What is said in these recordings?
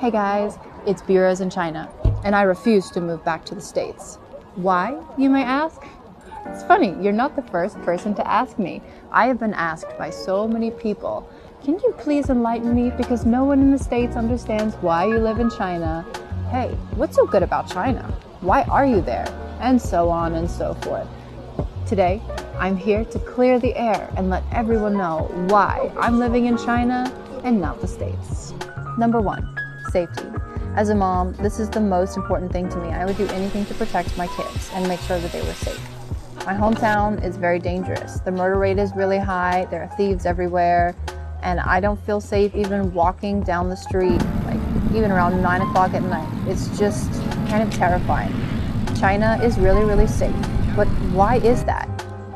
Hey guys, it's BeeRose in China, and I refuse to move back to the States. Why, you may ask? It's funny, you're not the first person to ask me. I have been asked by so many people, can you please enlighten me because no one in the States understands why you live in China? Hey, what's so good about China? Why are you there? And so on and so forth. Today, I'm here to clear the air and let everyone know why I'm living in China and not the States. Number one, safety. As a mom, this is the most important thing to me. I would do anything to protect my kids and make sure that they were safe. My hometown is very dangerous. The murder rate is really high. There are thieves everywhere. And I don't feel safe even walking down the street, like even around 9 o'clock at night. It's just kind of terrifying. China is really, really safe. But why is that?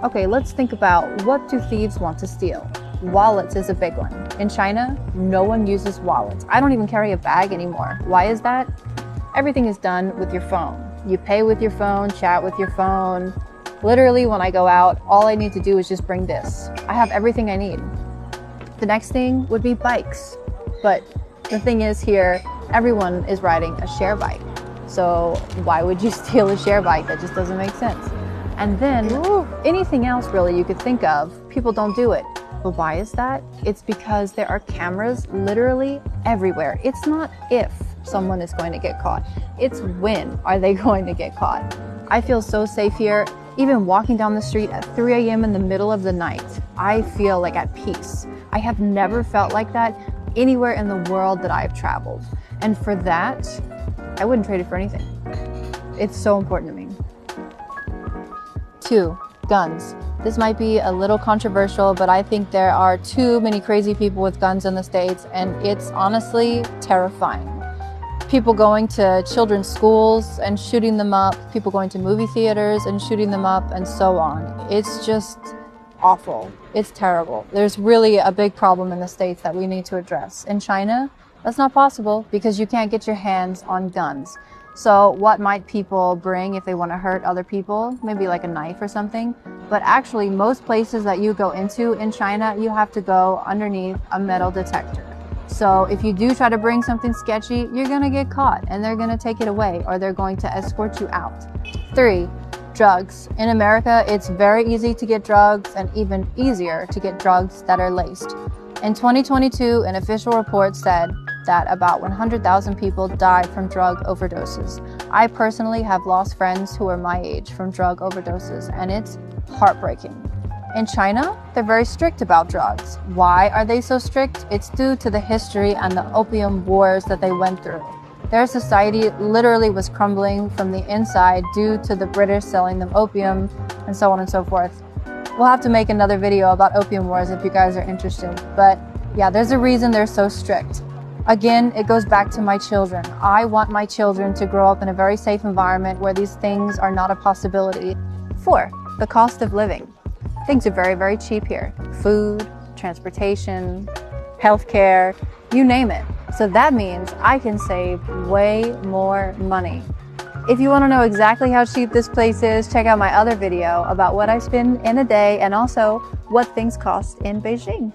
Okay, let's think about what do thieves want to steal? Wallets is a big one. In China, no one uses wallets. I don't even carry a bag anymore. Why is that? Everything is done with your phone. You pay with your phone, chat with your phone. Literally, when I go out, all I need to do is just bring this. I have everything I need. The next thing would be bikes. But the thing is here, everyone is riding a share bike. So why would you steal a share bike? That just doesn't make sense. And then anything else really you could think of, people don't do it. But why is that? It's because there are cameras literally everywhere. It's not if someone is going to get caught. It's when are they going to get caught. I feel so safe here. Even walking down the street at 3 a.m. in the middle of the night, I feel like at peace. I have never felt like that anywhere in the world that I've traveled. And for that, I wouldn't trade it for anything. It's so important to me. 2, guns. This might be a little controversial, but I think there are too many crazy people with guns in the States, and it's honestly terrifying. People going to children's schools and shooting them up, people going to movie theaters and shooting them up, and so on. It's just awful. It's terrible. There's really a big problem in the States that we need to address. In China, that's not possible because you can't get your hands on guns. So what might people bring if they want to hurt other people? Maybe like a knife or something. But actually, most places that you go into in China, you have to go underneath a metal detector. So if you do try to bring something sketchy, you're going to get caught and they're going to take it away or they're going to escort you out. 3, drugs. In America, it's very easy to get drugs and even easier to get drugs that are laced. In 2022, an official report said that about 100,000 people died from drug overdoses. I personally have lost friends who are my age from drug overdoses, and it's heartbreaking. In China, they're very strict about drugs. Why are they so strict? It's due to the history and the opium wars that they went through. Their society literally was crumbling from the inside due to the British selling them opium and so on and so forth. We'll have to make another video about opium wars if you guys are interested. But yeah, there's a reason they're so strict. Again, it goes back to my children. I want my children to grow up in a very safe environment where these things are not a possibility. 4, the cost of living. Things are very, very cheap here. Food, transportation, healthcare, you name it. So that means I can save way more money. If you want to know exactly how cheap this place is, check out my other video about what I spend in a day and also what things cost in Beijing.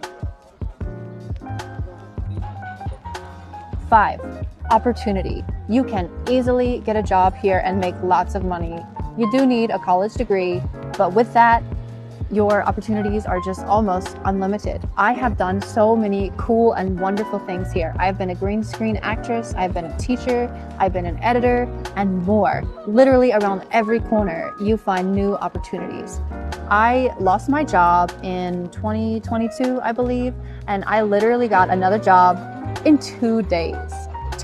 5, opportunity. You can easily get a job here and make lots of money. You do need a college degree, but with that, your opportunities are just almost unlimited. I have done so many cool and wonderful things here. I've been a green screen actress, I've been a teacher, I've been an editor, and more. Literally around every corner, you find new opportunities. I lost my job in 2022, I believe, and I literally got another job in 2 days.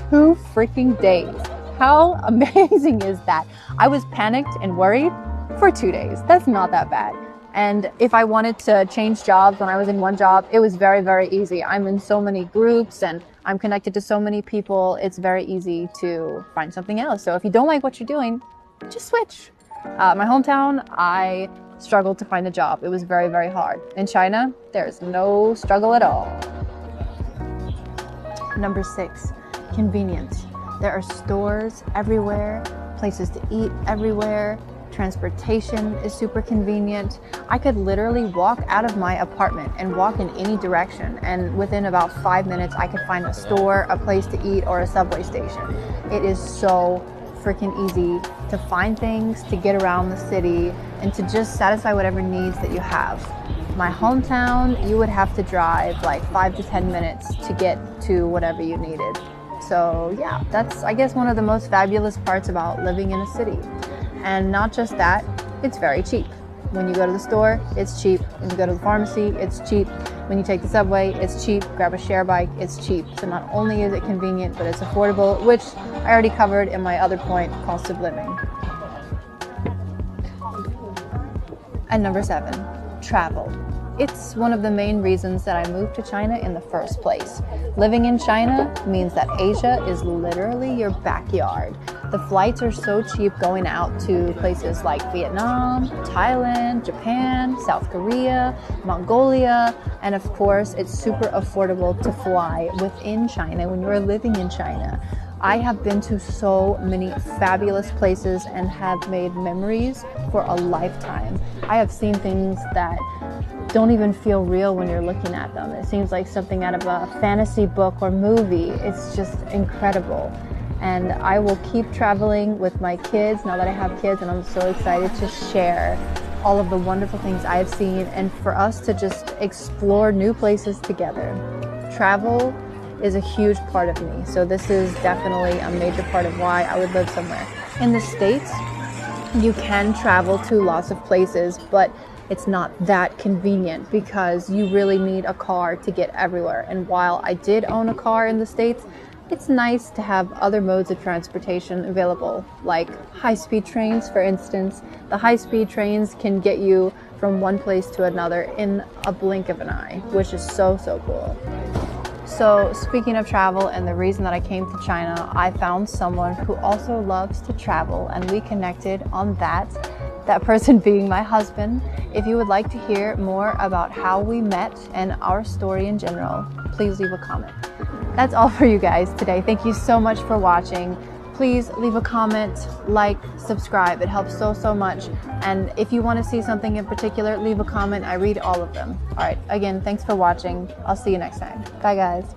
2 freaking days. How amazing is that? I was panicked and worried for 2 days. That's not that bad. And if I wanted to change jobs when I was in one job, it was very, very easy. I'm in so many groups and I'm connected to so many people. It's very easy to find something else. So if you don't like what you're doing, just switch. My hometown, I struggled to find a job. It was very, very hard. In China, there's no struggle at all. Number 6, convenience. There are stores everywhere, places to eat everywhere. Transportation is super convenient. I could literally walk out of my apartment and walk in any direction, and within about 5 minutes I could find a store, a place to eat, or a subway station. It is so freaking easy to find things, to get around the city, and to just satisfy whatever needs that you have. My hometown, you would have to drive like 5 to 10 minutes to get to whatever you needed. So yeah, that's I guess one of the most fabulous parts about living in a city. And not just that, it's very cheap. When you go to the store, it's cheap. When you go to the pharmacy, it's cheap. When you take the subway, it's cheap. Grab a share bike, it's cheap. So not only is it convenient, but it's affordable, which I already covered in my other point, cost of living. And number 7, travel. It's one of the main reasons that I moved to China in the first place. Living in China means that Asia is literally your backyard. The flights are so cheap going out to places like Vietnam, Thailand, Japan, South Korea, Mongolia, and of course, it's super affordable to fly within China when you're living in China. I have been to so many fabulous places and have made memories for a lifetime. I have seen things that don't even feel real when you're looking at them. It seems like something out of a fantasy book or movie. It's just incredible. And I will keep traveling with my kids now that I have kids, and I'm so excited to share all of the wonderful things I've seen and for us to just explore new places together. Travel is a huge part of me, so this is definitely a major part of why I would live somewhere. In the States, you can travel to lots of places, but it's not that convenient because you really need a car to get everywhere. And while I did own a car in the States, it's nice to have other modes of transportation available, like high-speed trains, for instance. The high-speed trains can get you from one place to another in a blink of an eye, which is so cool. So speaking of travel and the reason that I came to China, I found someone who also loves to travel, and we connected on that person being my husband. If you would like to hear more about how we met and our story in general, please leave a comment. That's all for you guys today. Thank you so much for watching. Please leave a comment, like, subscribe. It helps so much. And if you want to see something in particular, leave a comment. I read all of them. All right, again, thanks for watching. I'll see you next time. Bye, guys.